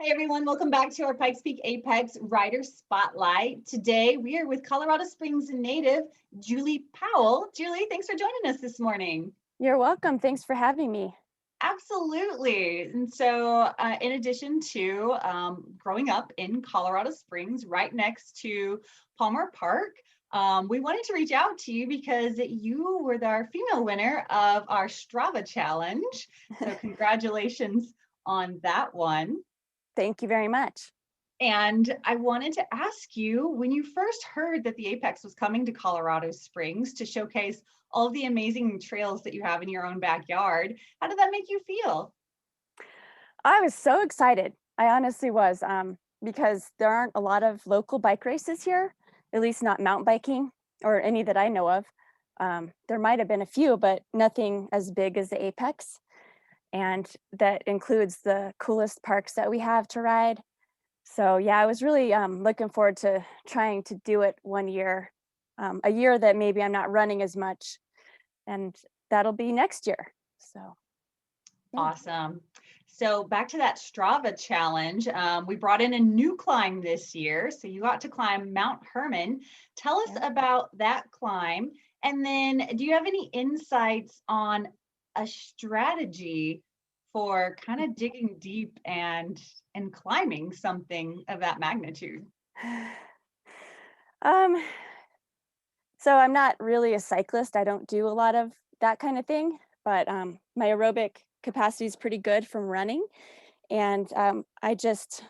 Hey everyone, welcome back to our Pikes Peak Apex Rider Spotlight. Today we are with Colorado Springs native Julie Powell. Julie, thanks for joining us this morning. You're welcome. Thanks for having me. Absolutely. And so, in addition to growing up in Colorado Springs, right next to Palmer Park, we wanted to reach out to you because you were our female winner of our Strava challenge. So, congratulations on that one. Thank you very much. And I wanted to ask you, when you first heard that the Apex was coming to Colorado Springs to showcase all of the amazing trails that you have in your own backyard, how did that make you feel? I was so excited. I honestly was, because there aren't a lot of local bike races here, at least not mountain biking or any that I know of. There might have been a few, but nothing as big as the Apex. And that includes the coolest parks that we have to ride. So yeah, I was really looking forward to trying to do it one year, a year that maybe I'm not running as much, and that'll be next year. So yeah. Awesome. So back to that Strava challenge, we brought in a new climb this year. So you got to climb Mount Hermon. Tell us Yeah. about that climb. And then do you have any insights on a strategy for kind of digging deep and climbing something of that magnitude? Um, so I'm not really a cyclist. I don't do a lot of that kind of thing, but my aerobic capacity is pretty good from running. And I just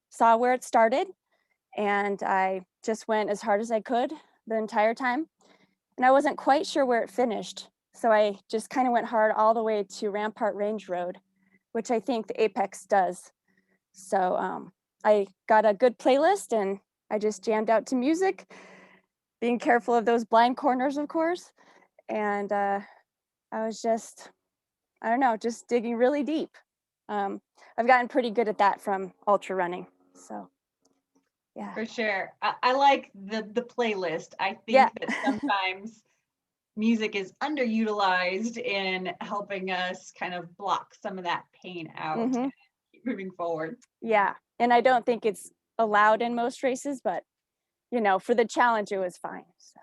saw where it started and I just went as hard as I could the entire time. And I wasn't quite sure where it finished. So I just kind of went hard all the way to Rampart Range Road, which I think the Apex does. So I got a good playlist and I just jammed out to music, being careful of those blind corners, of course. And I was just, I don't know, just digging really deep. Um, I've gotten pretty good at that from ultra running. So yeah. For sure. I like the playlist. I Yeah. think that sometimes music is underutilized in helping us kind of block some of that pain out hmm and keep moving forward. Yeah. And I don't think it's allowed in most races, but for the challenge, it was fine. So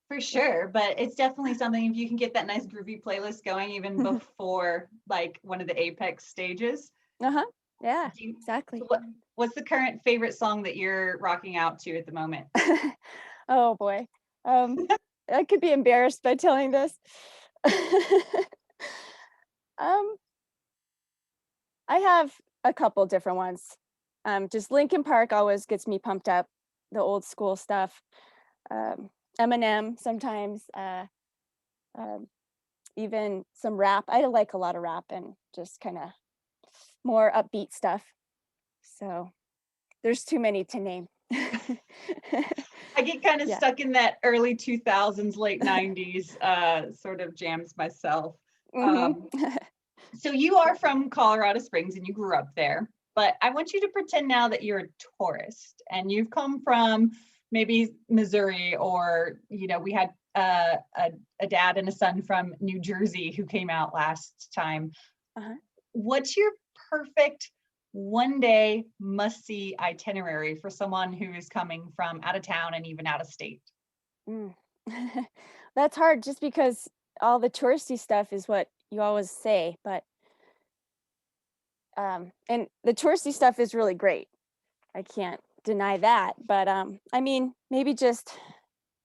For sure, but it's definitely something if you can get that nice groovy playlist going even yeah. before like one of the Apex stages. Uh-huh. Yeah, Do you, so exactly. what's the current favorite song that you're rocking out to at the moment? Oh boy. Um, I could be embarrassed by telling this. um, I have a couple different ones. Just Linkin Park always gets me pumped up, the old school stuff. Um, Eminem sometimes, um, even some rap. I like a lot of rap and just kind of more upbeat stuff. So there's too many to name. I get kind of Yeah. stuck in that early 2000s, late 90s sort of jams myself. hmm Um, so you are from Colorado Springs and you grew up there, but I want you to pretend now that you're a tourist and you've come from maybe Missouri or, we had a dad and a son from New Jersey who came out last time. uh-huh. What's your perfect one day must see itinerary for someone who is coming from out of town and even out of state? Mm. That's hard just because all the touristy stuff is what you always say, but and the touristy stuff is really great. I can't deny that, but I mean, maybe just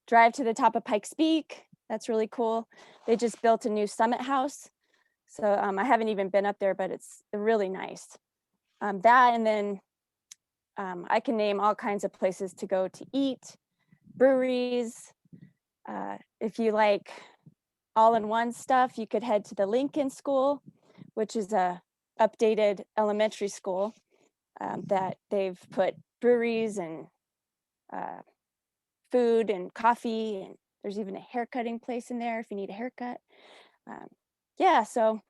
drive to the top of Pikes Peak. That's really cool. They just built a new summit house. So I haven't even been up there, but it's really nice. That and then I can name all kinds of places to go to eat, breweries. If you like all-in-one stuff, you could head to the Lincoln School, which is a updated elementary school that they've put breweries and uh, food and coffee, and there's even a haircutting place in there if you need a haircut. Um, yeah, so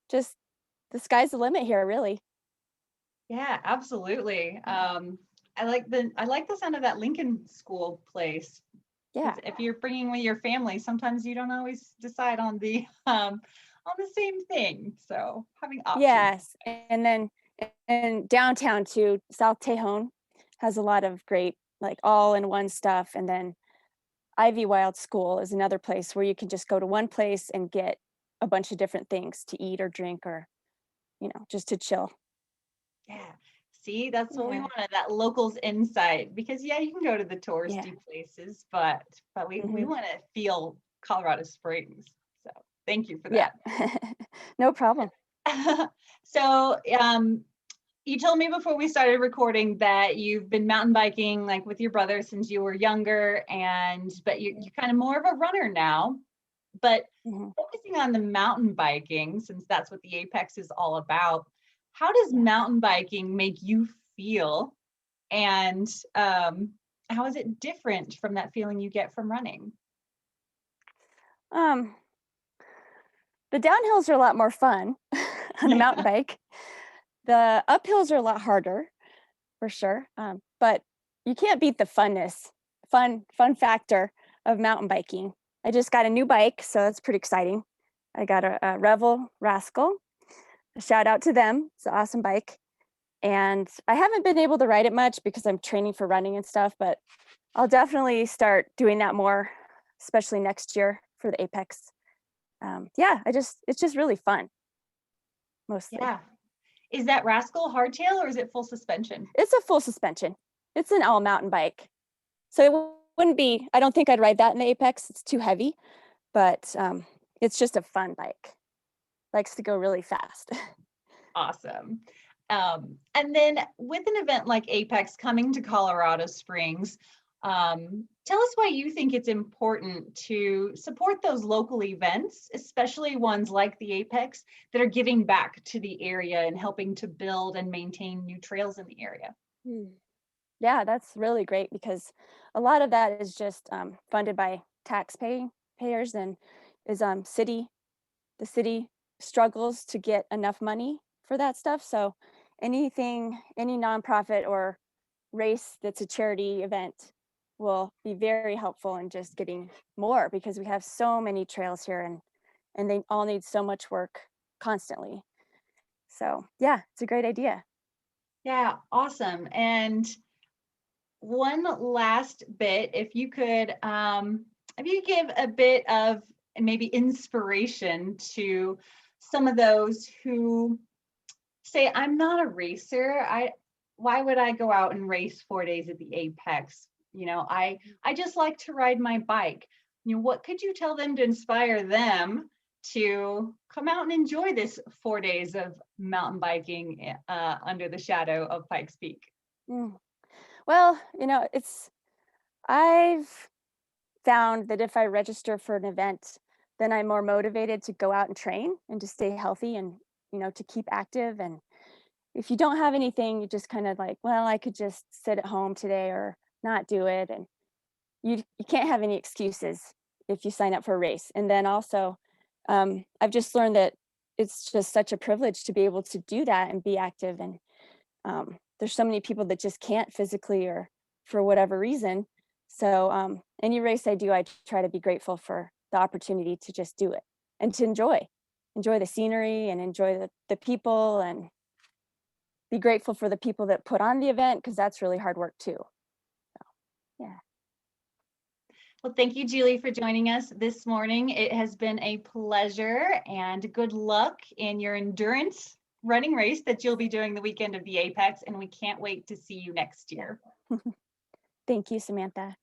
just the sky's the limit here, really. Yeah, absolutely. I like the sound of that Lincoln School place Yeah. because if you're bringing with your family, sometimes you don't always decide on the same thing. So having options. Yes. And then And downtown too, South Tejon has a lot of great like all-in-one stuff. And then Ivy Wild School is another place where you can just go to one place and get a bunch of different things to eat or drink or, just to chill. Yeah. See, that's what we Yeah. wanted, that locals insight, because yeah, you can go to the Yeah. touristy places, but we Mhm. want to feel Colorado Springs. So thank you for Yeah. that. No problem. So you told me before we started recording that you've been mountain biking like with your brother since you were younger, but you're kind of more of a runner now. But Mhm. focusing on the mountain biking, since that's what the Apex is all about, how does Yeah. mountain biking make you feel? And how is it different from that feeling you get from running? Um, the downhills are a lot more fun on a mountain Yeah. bike. The uphills are a lot harder for sure. But you can't beat the fun factor of mountain biking. I just got a new bike, so that's pretty exciting. I got a Revel Rascal. A shout out to them. It's an awesome bike. And I haven't been able to ride it much because I'm training for running and stuff, but I'll definitely start doing that more, especially next year for the Apex. Yeah, it's just really fun mostly. Yeah. Is that Rascal hardtail or is it full suspension? It's a full suspension. It's an all mountain bike. So it wouldn't be, I don't think I'd ride that in the Apex. It's too heavy, but it's just a fun bike. Likes to go really fast. Awesome. And then with an event like Apex coming to Colorado Springs, tell us why you think it's important to support those local events, especially ones like the Apex that are giving back to the area and helping to build and maintain new trails in the area. Hmm. Yeah, that's really great because a lot of that is just funded by taxpayers and is the city struggles to get enough money for that stuff. So any nonprofit or race that's a charity event will be very helpful in just getting more because we have so many trails here and they all need so much work constantly. So yeah, it's a great idea. Yeah, awesome. And one last bit, if you give a bit of maybe inspiration to some of those who say, I'm not a racer. Why would I go out and race 4 days at the Apex? I just like to ride my bike. What could you tell them to inspire them to come out and enjoy this 4 days of mountain biking under the shadow of Pikes Peak? Mm. Well, I've found that if I register for an event, then I'm more motivated to go out and train and to stay healthy and, to keep active. And if you don't have anything, you just kind of like, well, I could just sit at home today or not do it. And you can't have any excuses if you sign up for a race. And then also, I've just learned that it's just such a privilege to be able to do that and be active. And there's so many people that just can't physically or for whatever reason. So any race I do, I try to be grateful for the opportunity to just do it and to enjoy the scenery and enjoy the people and be grateful for the people that put on the event because that's really hard work too. Yeah. Well, thank you, Julie, for joining us this morning. It has been a pleasure and good luck in your endurance running race that you'll be doing the weekend of the Apex. And we can't wait to see you next year. Thank you, Samantha.